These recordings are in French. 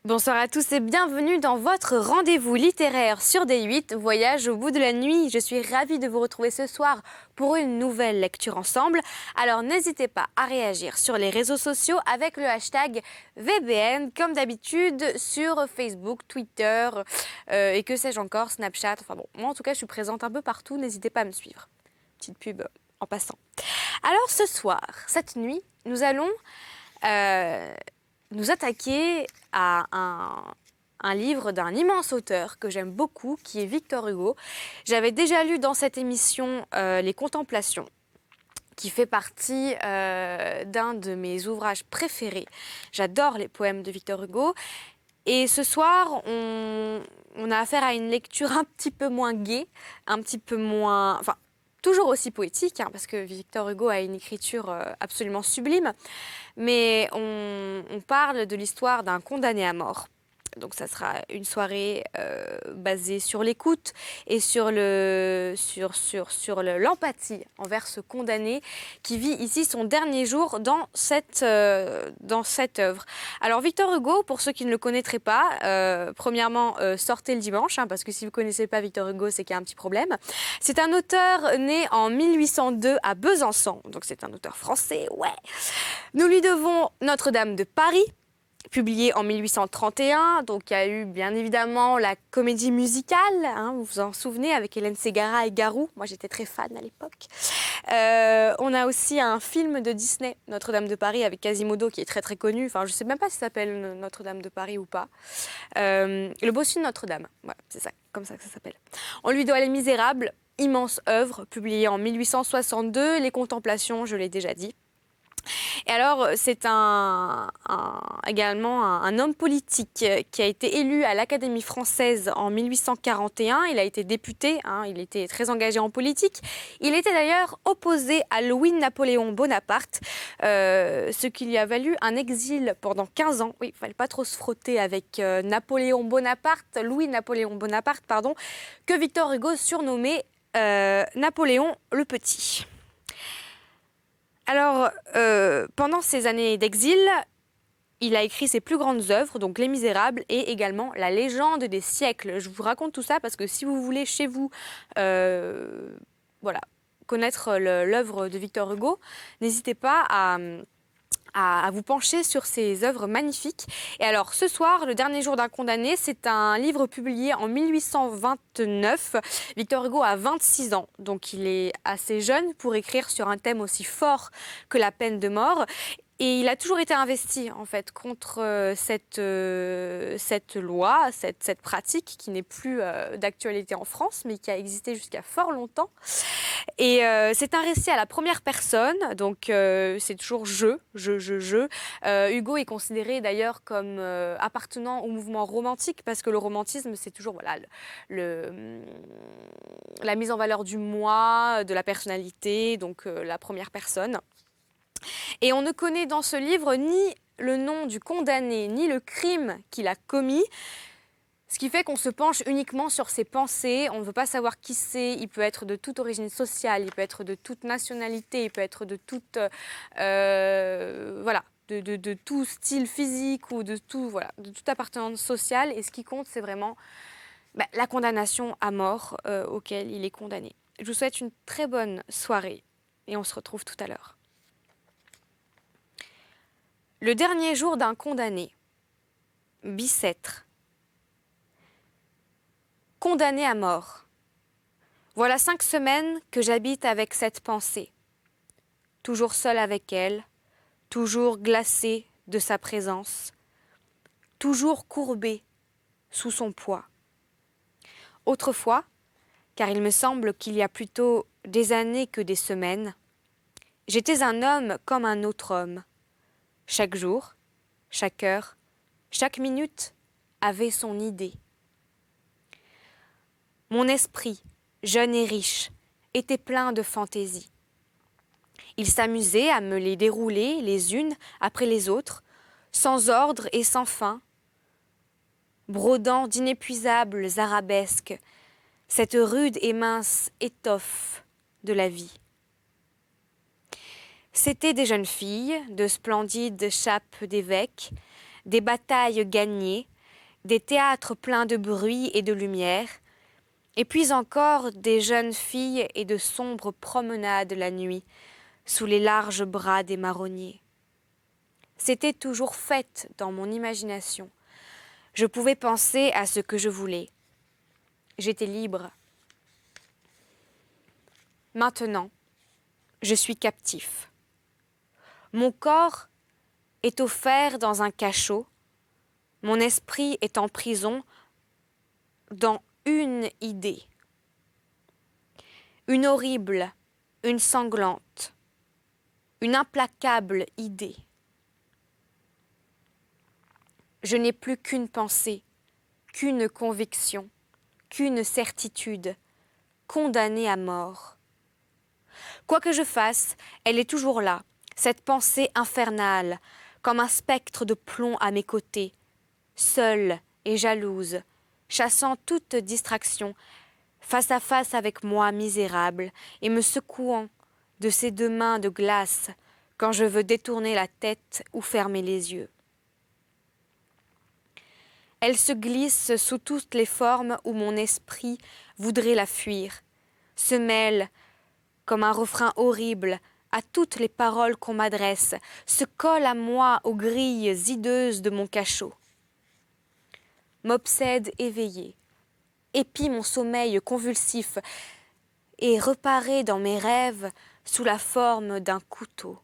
Bonsoir à tous et bienvenue dans votre rendez-vous littéraire sur D8, Voyage au bout de la nuit. Je suis ravie de vous retrouver ce soir pour une nouvelle lecture ensemble. Alors n'hésitez pas à réagir sur les réseaux sociaux avec le hashtag VBN, comme d'habitude sur Facebook, Twitter et que sais-je encore, Snapchat. Enfin bon, moi en tout cas je suis présente un peu partout, n'hésitez pas à me suivre. Petite pub en passant. Alors ce soir, cette nuit, nous allons nous attaquer à un livre d'un immense auteur que j'aime beaucoup, qui est Victor Hugo. J'avais déjà lu dans cette émission Les Contemplations, qui fait partie d'un de mes ouvrages préférés. J'adore les poèmes de Victor Hugo. Et ce soir, on a affaire à une lecture un petit peu moins gaie, un petit peu moins... Enfin, toujours aussi poétique, hein, parce que Victor Hugo a une écriture absolument sublime, mais on parle de l'histoire d'un condamné à mort. Donc ça sera une soirée basée sur l'écoute et sur l'empathie envers ce condamné qui vit ici son dernier jour dans cette œuvre. Alors Victor Hugo, pour ceux qui ne le connaîtraient pas, premièrement, sortez le dimanche, hein, parce que si vous ne connaissez pas Victor Hugo, c'est qu'il y a un petit problème. C'est un auteur né en 1802 à Besançon, donc c'est un auteur français, ouais. Nous lui devons Notre-Dame de Paris, publié en 1831, donc il y a eu bien évidemment la comédie musicale, hein, vous vous en souvenez, avec Hélène Ségara et Garou. Moi j'étais très fan à l'époque. On a aussi un film de Disney, Notre-Dame de Paris, avec Quasimodo, qui est très très connu. Enfin, je ne sais même pas si ça s'appelle Notre-Dame de Paris ou pas. Le Bossu de Notre-Dame, voilà, c'est ça, comme ça que ça s'appelle. On lui doit Les Misérables, immense œuvre, publiée en 1862, Les Contemplations, je l'ai déjà dit. Et alors, c'est également un homme politique qui a été élu à l'Académie française en 1841. Il a été député, hein, il était très engagé en politique. Il était d'ailleurs opposé à Louis-Napoléon Bonaparte, ce qui lui a valu un exil pendant 15 ans. Oui, il ne fallait pas trop se frotter avec Louis-Napoléon Bonaparte, pardon, que Victor Hugo surnommait Napoléon le Petit. Alors, pendant ces années d'exil, il a écrit ses plus grandes œuvres, donc Les Misérables et également La Légende des siècles. Je vous raconte tout ça parce que si vous voulez chez vous voilà, connaître l'œuvre de Victor Hugo, n'hésitez pas à vous pencher sur ces œuvres magnifiques. Et alors, ce soir, Le dernier jour d'un condamné, c'est un livre publié en 1829. Victor Hugo a 26 ans, donc il est assez jeune pour écrire sur un thème aussi fort que la peine de mort. Et il a toujours été investi, en fait, contre cette loi, cette pratique qui n'est plus d'actualité en France, mais qui a existé jusqu'à fort longtemps. Et c'est un récit à la première personne, donc c'est toujours je. Hugo est considéré d'ailleurs comme appartenant au mouvement romantique, parce que le romantisme, c'est toujours voilà, la mise en valeur du moi, de la personnalité, donc la première personne. Et on ne connaît dans ce livre ni le nom du condamné, ni le crime qu'il a commis, ce qui fait qu'on se penche uniquement sur ses pensées. On ne veut pas savoir qui c'est. Il peut être de toute origine sociale, il peut être de toute nationalité, il peut être de toute... voilà. De tout style physique ou de toute appartenance sociale. Et ce qui compte, c'est vraiment la condamnation à mort auquel il est condamné. Je vous souhaite une très bonne soirée et on se retrouve tout à l'heure. Le dernier jour d'un condamné. Bicêtre. Condamné à mort. Voilà 5 semaines que j'habite avec cette pensée. Toujours seule avec elle, toujours glacée de sa présence, toujours courbée sous son poids. Autrefois, car il me semble qu'il y a plutôt des années que des semaines, j'étais un homme comme un autre homme. Chaque jour, chaque heure, chaque minute avait son idée. Mon esprit, jeune et riche, était plein de fantaisie. Il s'amusait à me les dérouler les unes après les autres, sans ordre et sans fin, brodant d'inépuisables arabesques cette rude et mince étoffe de la vie. C'étaient des jeunes filles, de splendides chapes d'évêques, des batailles gagnées, des théâtres pleins de bruit et de lumière, et puis encore des jeunes filles et de sombres promenades la nuit, sous les larges bras des marronniers. C'était toujours fête dans mon imagination. Je pouvais penser à ce que je voulais. J'étais libre. Maintenant, je suis captif. Mon corps est offert dans un cachot, mon esprit est en prison dans une idée. Une horrible, une sanglante, une implacable idée. Je n'ai plus qu'une pensée, qu'une conviction, qu'une certitude, condamnée à mort. Quoi que je fasse, elle est toujours là, cette pensée infernale, comme un spectre de plomb à mes côtés, seule et jalouse, chassant toute distraction, face à face avec moi misérable, et me secouant de ses deux mains de glace quand je veux détourner la tête ou fermer les yeux. Elle se glisse sous toutes les formes où mon esprit voudrait la fuir, se mêle, comme un refrain horrible, à toutes les paroles qu'on m'adresse, se colle à moi aux grilles hideuses de mon cachot. M'obsède éveillé, épie mon sommeil convulsif et reparaît dans mes rêves sous la forme d'un couteau.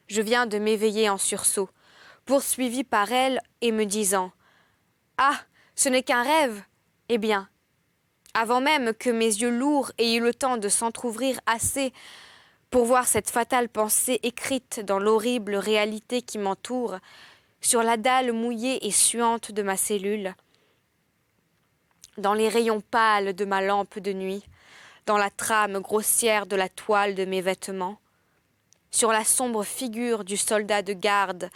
Je viens de m'éveiller en sursaut, poursuivi par elle et me disant « Ah, ce n'est qu'un rêve !» Eh bien, avant même que mes yeux lourds aient eu le temps de s'entr'ouvrir assez pour voir cette fatale pensée écrite dans l'horrible réalité qui m'entoure, sur la dalle mouillée et suante de ma cellule, dans les rayons pâles de ma lampe de nuit, dans la trame grossière de la toile de mes vêtements, sur la sombre figure du soldat de garde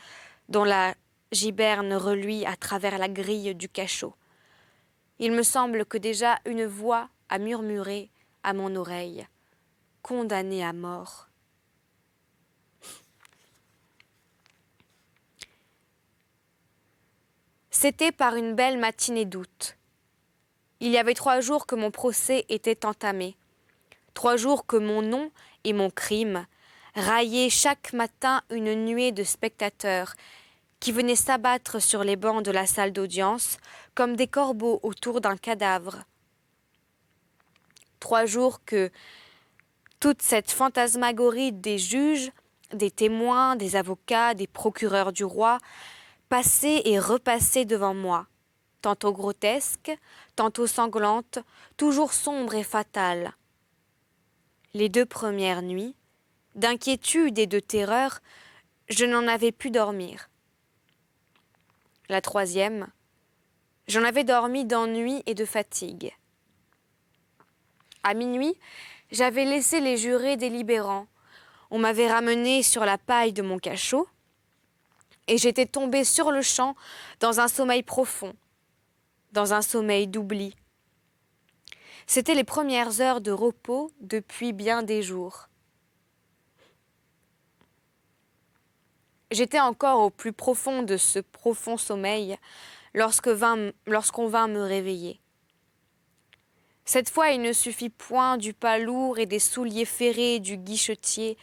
dont la giberne reluit à travers la grille du cachot. Il me semble que déjà une voix a murmuré à mon oreille, condamné à mort. C'était par une belle matinée d'août. Il y avait 3 jours que mon procès était entamé, 3 jours que mon nom et mon crime raillaient chaque matin une nuée de spectateurs qui venaient s'abattre sur les bancs de la salle d'audience comme des corbeaux autour d'un cadavre. 3 jours que toute cette fantasmagorie des juges, des témoins, des avocats, des procureurs du roi passait et repassait devant moi, tantôt grotesque, tantôt sanglante, toujours sombre et fatale. Les 2 premières nuits, d'inquiétude et de terreur, je n'en avais pu dormir. La 3e, j'en avais dormi d'ennui et de fatigue. À minuit, j'avais laissé les jurés délibérants. On m'avait ramené sur la paille de mon cachot, et j'étais tombée sur le champ dans un sommeil profond, dans un sommeil d'oubli. C'étaient les premières heures de repos depuis bien des jours. J'étais encore au plus profond de ce profond sommeil lorsqu'on vint me réveiller. Cette fois, il ne suffit point du pas lourd et des souliers ferrés du guichetier,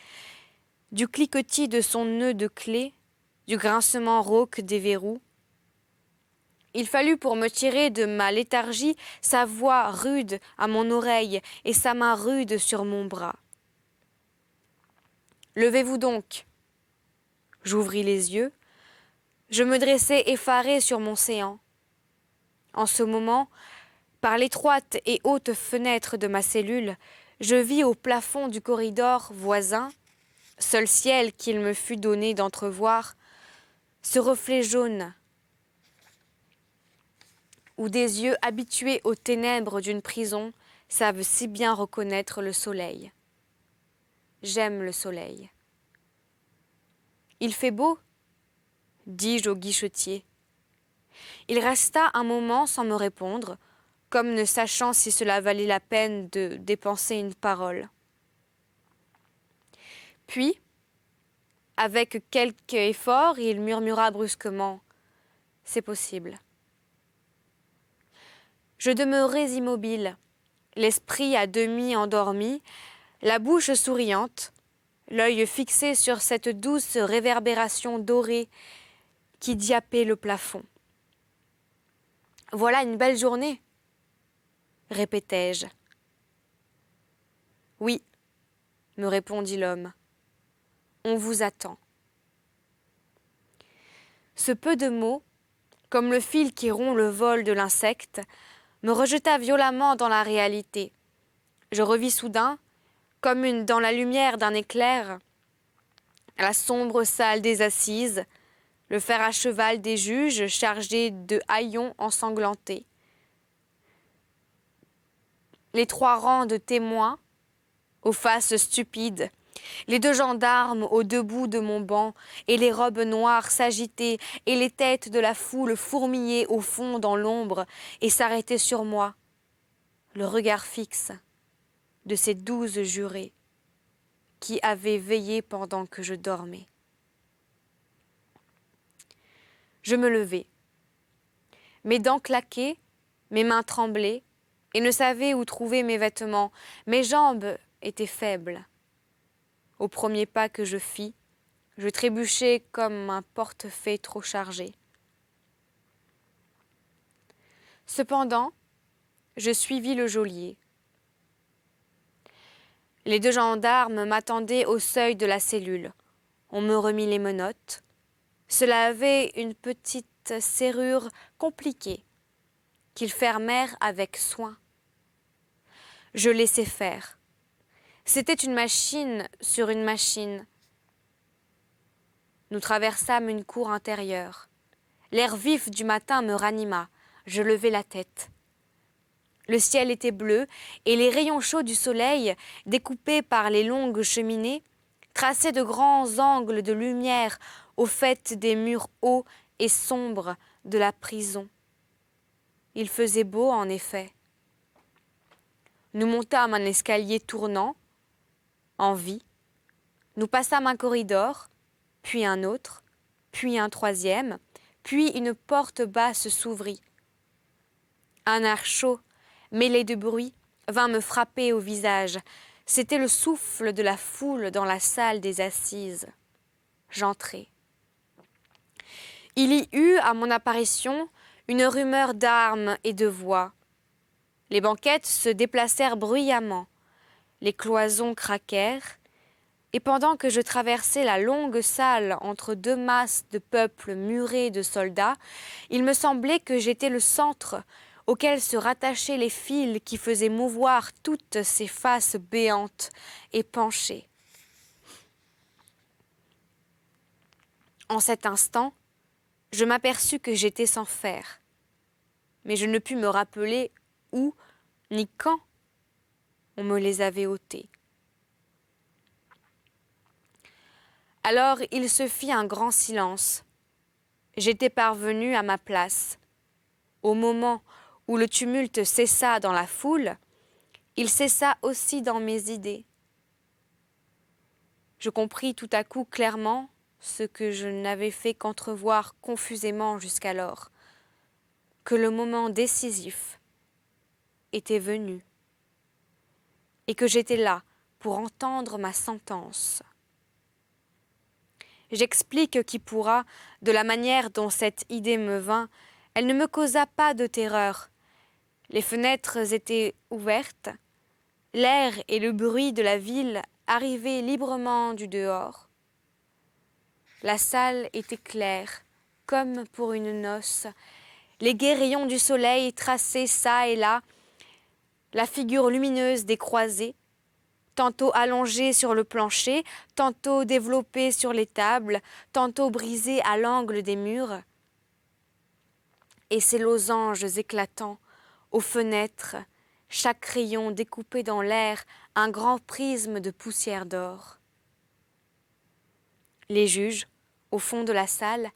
du cliquetis de son nœud de clé, du grincement rauque des verrous. Il fallut pour me tirer de ma léthargie sa voix rude à mon oreille et sa main rude sur mon bras. « Levez-vous donc !» J'ouvris les yeux. Je me dressai effaré sur mon séant. En ce moment, par l'étroite et haute fenêtre de ma cellule, je vis au plafond du corridor voisin, seul ciel qu'il me fut donné d'entrevoir, ce reflet jaune, où des yeux habitués aux ténèbres d'une prison savent si bien reconnaître le soleil. J'aime le soleil. « Il fait beau ?» dis-je au guichetier. Il resta un moment sans me répondre, comme ne sachant si cela valait la peine de dépenser une parole. Puis, avec quelque effort, il murmura brusquement c'est possible. Je demeurais immobile, l'esprit à demi endormi, la bouche souriante, l'œil fixé sur cette douce réverbération dorée qui diapait le plafond. « Voilà une belle journée !» répétai-je. « Oui, » me répondit l'homme, « on vous attend. » Ce peu de mots, comme le fil qui rompt le vol de l'insecte, me rejeta violemment dans la réalité. Je revis soudain, comme dans la lumière d'un éclair, la sombre salle des assises, le fer à cheval des juges chargés de haillons ensanglantés. Les 3 rangs de témoins, aux faces stupides, les 2 gendarmes au debout de mon banc, et les robes noires s'agitaient, et les têtes de la foule fourmillaient au fond dans l'ombre, et s'arrêtaient sur moi, le regard fixe de ces 12 jurés qui avaient veillé pendant que je dormais. Je me levai. Mes dents claquaient, mes mains tremblaient, et ne savais où trouver mes vêtements. Mes jambes étaient faibles. Au premier pas que je fis, je trébuchai comme un portefaix trop chargé. Cependant, je suivis le geôlier. Les 2 gendarmes m'attendaient au seuil de la cellule. On me remit les menottes. Cela avait une petite serrure compliquée qu'ils fermèrent avec soin. Je laissai faire. C'était une machine sur une machine. Nous traversâmes une cour intérieure. L'air vif du matin me ranima. Je levai la tête. Le ciel était bleu et les rayons chauds du soleil, découpés par les longues cheminées, traçaient de grands angles de lumière au fait des murs hauts et sombres de la prison. Il faisait beau, en effet. Nous montâmes un escalier tournant, en V. Nous passâmes un corridor, puis un autre, puis un troisième, puis une porte basse s'ouvrit. Un air chaud, mêlé de bruit, vint me frapper au visage. C'était le souffle de la foule dans la salle des assises. J'entrai. Il y eut, à mon apparition, une rumeur d'armes et de voix. Les banquettes se déplacèrent bruyamment, les cloisons craquèrent, et pendant que je traversais la longue salle entre 2 masses de peuple muré de soldats, il me semblait que j'étais le centre auquel se rattachaient les fils qui faisaient mouvoir toutes ces faces béantes et penchées. En cet instant, je m'aperçus que j'étais sans fer, mais je ne pus me rappeler où ni quand on me les avait ôtés. Alors il se fit un grand silence. J'étais parvenue à ma place. Au moment où le tumulte cessa dans la foule, il cessa aussi dans mes idées. Je compris tout à coup clairement ce que je n'avais fait qu'entrevoir confusément jusqu'alors, que le moment décisif était venu et que j'étais là pour entendre ma sentence. J'explique qui pourra, de la manière dont cette idée me vint, elle ne me causa pas de terreur. Les fenêtres étaient ouvertes, l'air et le bruit de la ville arrivaient librement du dehors. La salle était claire, comme pour une noce. Les gais rayons du soleil traçaient çà et là la figure lumineuse des croisés, tantôt allongée sur le plancher, tantôt développée sur les tables, tantôt brisée à l'angle des murs. Et ces losanges éclatants, aux fenêtres, chaque rayon découpé dans l'air un grand prisme de poussière d'or. Les juges, au fond de la salle,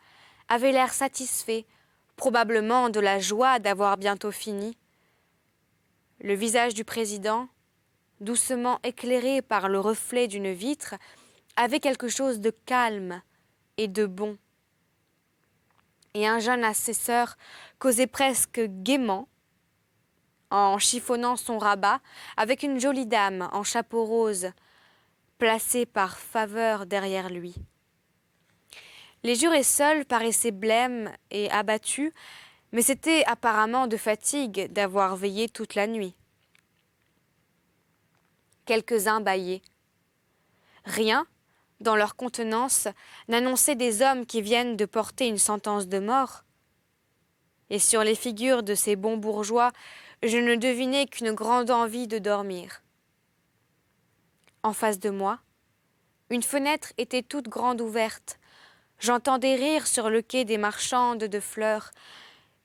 avaient l'air satisfaits, probablement de la joie d'avoir bientôt fini. Le visage du président, doucement éclairé par le reflet d'une vitre, avait quelque chose de calme et de bon. et un jeune assesseur causait presque gaiement, en chiffonnant son rabat, avec une jolie dame en chapeau rose, placée par faveur derrière lui. Les jurés seuls paraissaient blêmes et abattus, mais c'était apparemment de fatigue d'avoir veillé toute la nuit. Quelques-uns bâillaient. Rien, dans leur contenance, n'annonçait des hommes qui viennent de porter une sentence de mort. Et sur les figures de ces bons bourgeois, je ne devinais qu'une grande envie de dormir. En face de moi, une fenêtre était toute grande ouverte. J'entendais rire sur le quai des marchandes de fleurs,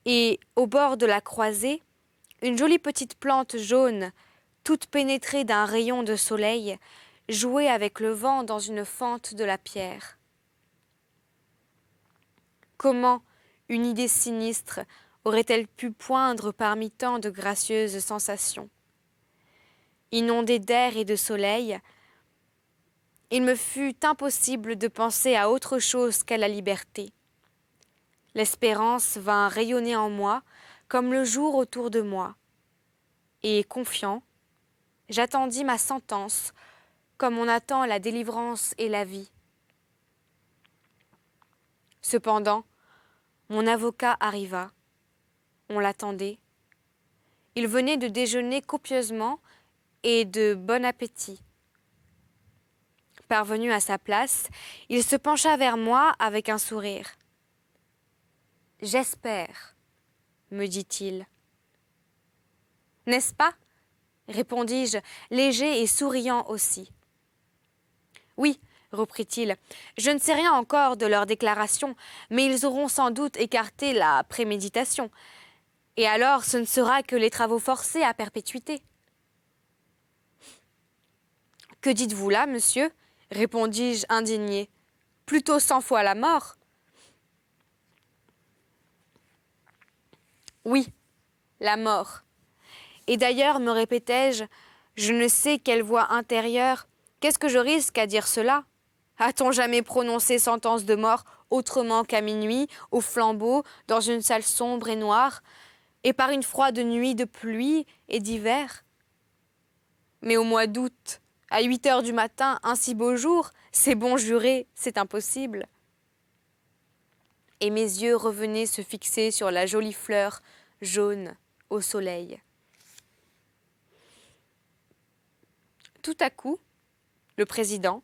et, au bord de la croisée, une jolie petite plante jaune, toute pénétrée d'un rayon de soleil, jouait avec le vent dans une fente de la pierre. Comment une idée sinistre aurait-elle pu poindre parmi tant de gracieuses sensations? Inondée d'air et de soleil, il me fut impossible de penser à autre chose qu'à la liberté. L'espérance vint rayonner en moi comme le jour autour de moi, et, confiant, j'attendis ma sentence comme on attend la délivrance et la vie. Cependant, mon avocat arriva. On l'attendait. Il venait de déjeuner copieusement et de bon appétit. Parvenu à sa place, il se pencha vers moi avec un sourire. « J'espère, » me dit-il. « N'est-ce pas ?» répondis-je, léger et souriant aussi. « Oui, » reprit-il, « je ne sais rien encore de leur déclaration, mais ils auront sans doute écarté la préméditation. Et alors ce ne sera que les travaux forcés à perpétuité. »« Que dites-vous là, monsieur ?» répondis-je indigné. « Plutôt 100 fois la mort. » Oui, la mort. Et d'ailleurs, me répétai-je, je ne sais quelle voix intérieure, qu'est-ce que je risque à dire cela? A-t-on jamais prononcé sentence de mort autrement qu'à minuit, au flambeau, dans une salle sombre et noire, et par une froide nuit de pluie et d'hiver? Mais au mois d'août, à 8 heures du matin, un si beau jour, c'est bon juré, c'est impossible. Et mes yeux revenaient se fixer sur la jolie fleur jaune au soleil. Tout à coup, le président,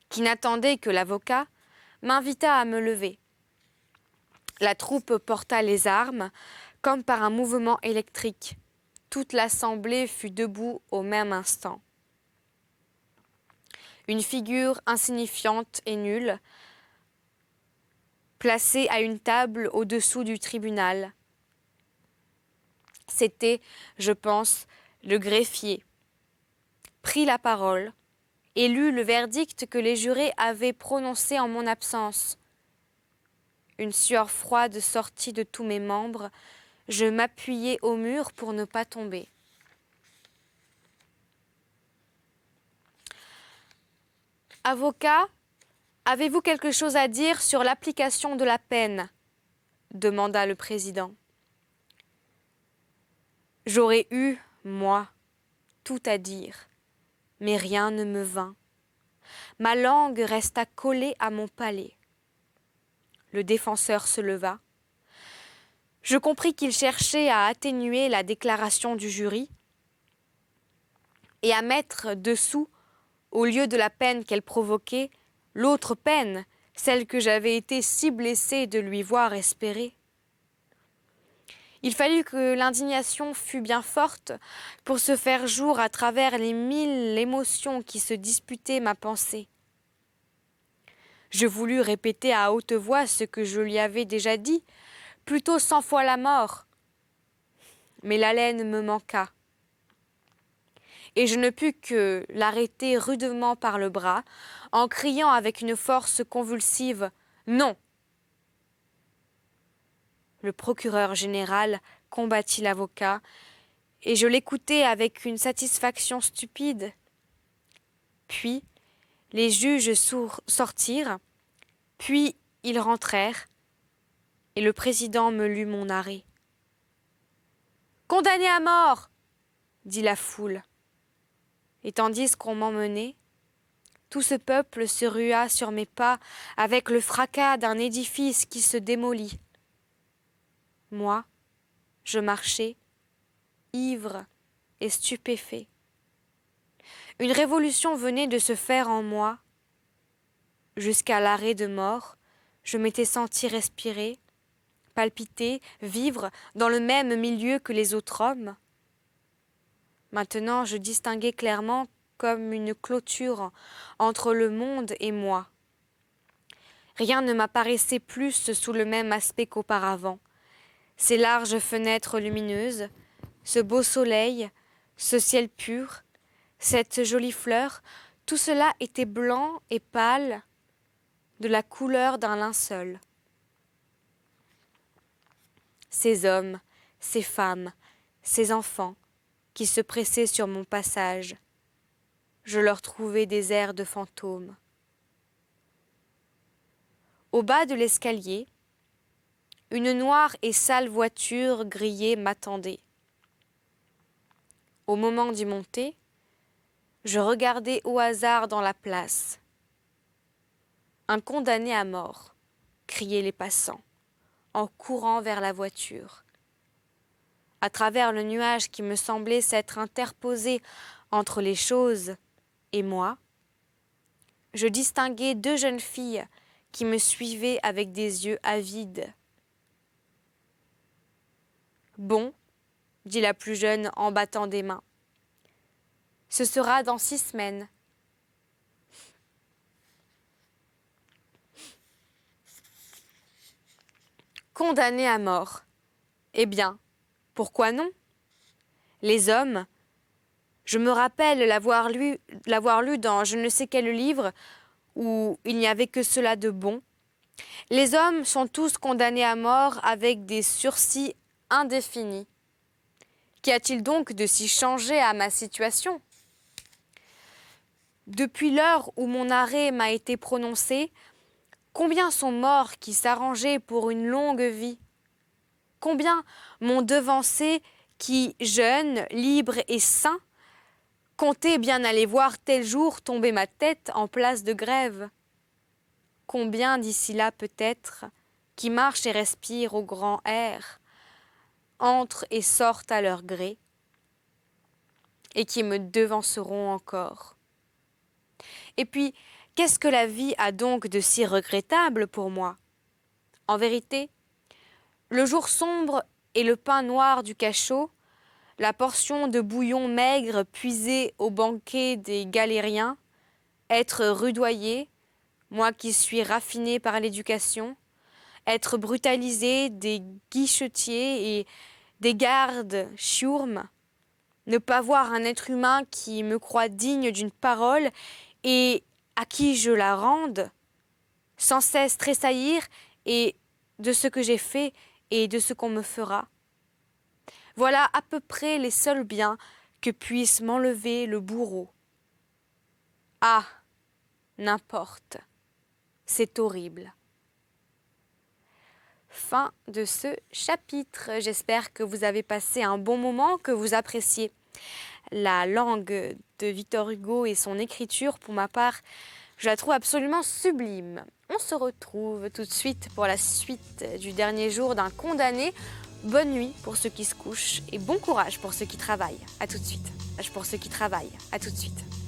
qui n'attendait que l'avocat, m'invita à me lever. La troupe porta les armes, comme par un mouvement électrique. Toute l'assemblée fut debout au même instant. Une figure insignifiante et nulle, placée à une table au-dessous du tribunal. C'était, je pense, le greffier. Prit la parole et lut le verdict que les jurés avaient prononcé en mon absence. Une sueur froide sortit de tous mes membres. Je m'appuyai au mur pour ne pas tomber. « Avocat, avez-vous quelque chose à dire sur l'application de la peine ?» demanda le président. J'aurais eu, moi, tout à dire, mais rien ne me vint. Ma langue resta collée à mon palais. Le défenseur se leva. Je compris qu'il cherchait à atténuer la déclaration du jury et à mettre dessous, au lieu de la peine qu'elle provoquait, l'autre peine, celle que j'avais été si blessée de lui voir espérer. Il fallut que l'indignation fût bien forte pour se faire jour à travers les 1000 émotions qui se disputaient ma pensée. Je voulus répéter à haute voix ce que je lui avais déjà dit, plutôt 100 fois la mort. Mais l'haleine me manqua. Et je ne pus que l'arrêter rudement par le bras, en criant avec une force convulsive « Non !» Le procureur général combattit l'avocat, et je l'écoutai avec une satisfaction stupide. Puis, les juges sortirent, puis ils rentrèrent, et le président me lut mon arrêt. « Condamné à mort !» dit la foule. Et tandis qu'on m'emmenait, tout ce peuple se rua sur mes pas avec le fracas d'un édifice qui se démolit. Moi, je marchais, ivre et stupéfait. Une révolution venait de se faire en moi. Jusqu'à l'arrêt de mort, je m'étais senti respirer, palpiter, vivre dans le même milieu que les autres hommes. Maintenant, je distinguais clairement comme une clôture entre le monde et moi. Rien ne m'apparaissait plus sous le même aspect qu'auparavant. Ces larges fenêtres lumineuses, ce beau soleil, ce ciel pur, cette jolie fleur, tout cela était blanc et pâle, de la couleur d'un linceul. Ces hommes, ces femmes, ces enfants qui se pressaient sur mon passage, je leur trouvais des airs de fantômes. Au bas de l'escalier, une noire et sale voiture grillée m'attendait. Au moment d'y monter, je regardais au hasard dans la place. Un condamné à mort, criaient les passants, en courant vers la voiture. À travers le nuage qui me semblait s'être interposé entre les choses et moi, je distinguais 2 jeunes filles qui me suivaient avec des yeux avides. « Bon, » dit la plus jeune en battant des mains, « ce sera dans 6 semaines. » Condamné à mort. Eh bien, pourquoi non? Les hommes, je me rappelle l'avoir lu dans je ne sais quel livre où il n'y avait que cela de bon. Les hommes sont tous condamnés à mort avec des sursis indéfinis. Qu'y a-t-il donc de si changé à ma situation? Depuis l'heure où mon arrêt m'a été prononcé, combien sont morts qui s'arrangeaient pour une longue vie? Combien m'ont devancé qui, jeunes, libres et sains, comptaient bien aller voir tel jour tomber ma tête en place de grève? Combien d'ici là peut-être, qui marchent et respirent au grand air, entrent et sortent à leur gré, et qui me devanceront encore? Et puis, qu'est-ce que la vie a donc de si regrettable pour moi? En vérité, le jour sombre et le pain noir du cachot, la portion de bouillon maigre puisée au banquet des galériens, être rudoyé, moi qui suis raffiné par l'éducation, être brutalisé des guichetiers et des gardes chiourmes, ne pas voir un être humain qui me croit digne d'une parole et à qui je la rende, sans cesse tressaillir et de ce que j'ai fait et de ce qu'on me fera. Voilà à peu près les seuls biens que puisse m'enlever le bourreau. Ah, n'importe, c'est horrible. Fin de ce chapitre. J'espère que vous avez passé un bon moment, que vous appréciez la langue de Victor Hugo et son écriture. Pour ma part, je la trouve absolument sublime. On se retrouve tout de suite pour la suite du dernier jour d'un condamné. Bonne nuit pour ceux qui se couchent et bon courage pour ceux qui travaillent. À tout de suite. À tout de suite.